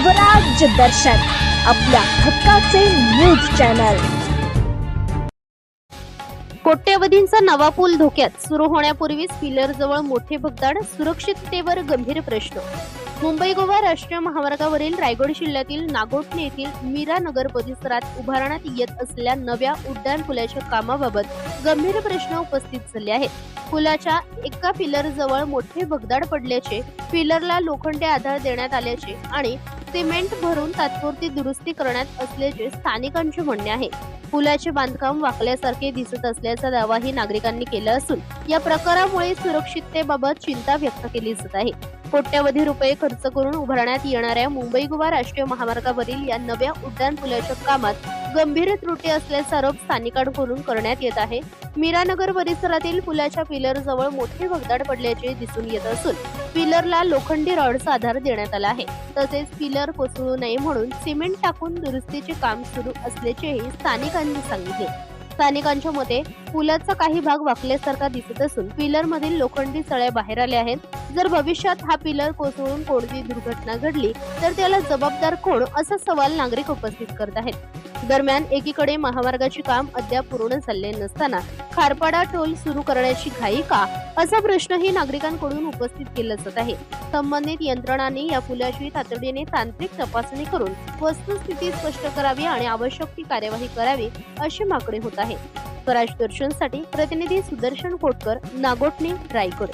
स्वराज्य दर्शन आपल्या हक्काचे न्यूज चॅनल। कोट्यवधींचा नवा पूल धोक्यात, सुरू होण्यापूर्वीच पिलर जवळ मोठे भगदाड, सुरक्षिततेवर गंभीर प्रश्न। मुंबई गोवा राष्ट्रीय महामार्गावरील रायगड जिल्ह्यातील नागोठणे येथील मीरा नगर परिसरात उभारण्यात येत असलेल्या नव्या उड्डाण पुलाच्या कामाबाबत गंभीर प्रश्न उपस्थित झाले आहेत। पुलाच्या एका पिलर जवळ मोठे भगदाड पडल्याचे, पिलरला लोखंडी आधार देण्यात आल्याचे आणि सिमेंट भरून तात्पुरती दुरुस्ती करण्यात असल्याचे स्थानिकांचे म्हणणे आहे। पुलाचे बांधकाम वाकल्यासारखे दिसत असल्याचा दावाही नागरिकांनी केला असून या प्रकारामुळे सुरक्षिततेबाबत चिंता व्यक्त केली जात आहे। कोट्यवधी रुपये खर्च करून उभारण्यात येणाऱ्या मुंबई गोवा राष्ट्रीय महामार्गावरील या नव्या उड्डाण पुलाच्या कामात गंभीर त्रुटी असल्याचा आरोप स्थानिकांकडून करण्यात येत आहे। मीरानगर परिसरातील पुलाच्या पिलर जवळ मोठे भगदाड पडल्याचे दिसून येत असून पिलरला लोखंडी रॉडचा आधार देण्यात आला आहे। तसेच पिलर कोसळू नये म्हणून सिमेंट टाकून दुरुस्तीचे काम सुरू असल्याचेही स्थानिकांनी सांगितले। स्थानिकांच्या मते पुलाचा काही भाग वाकल्यासारखा दिसत असून पिलर मधील लोखंडी सळ्या बाहेर आल्या आहेत। जर भविष्यात हा पिलर कोसळून कोणती दुर्घटना घडली तर त्याला जबाबदार कोण, असा सवाल नागरिक उपस्थित करत आहेत। दरम्यान एकीकडे महामार्गाचे काम अद्याप पूर्ण झाले नसताना खारपाडा टोल सुरू करण्याची घाई का, असा प्रश्नही नागरिकांकडून उपस्थित केला जात आहे। संबंधित यंत्रणांनी या पुलाची तातडीने तांत्रिक तपासणी करून वस्तुस्थिती स्पष्ट करावी आणि आवश्यक ती कार्यवाही करावी, अशी मागणी होत आहे। स्वराज दर्शनसाठी प्रतिनिधी सुदर्शन कोटकर, नागोठणे, रायगड।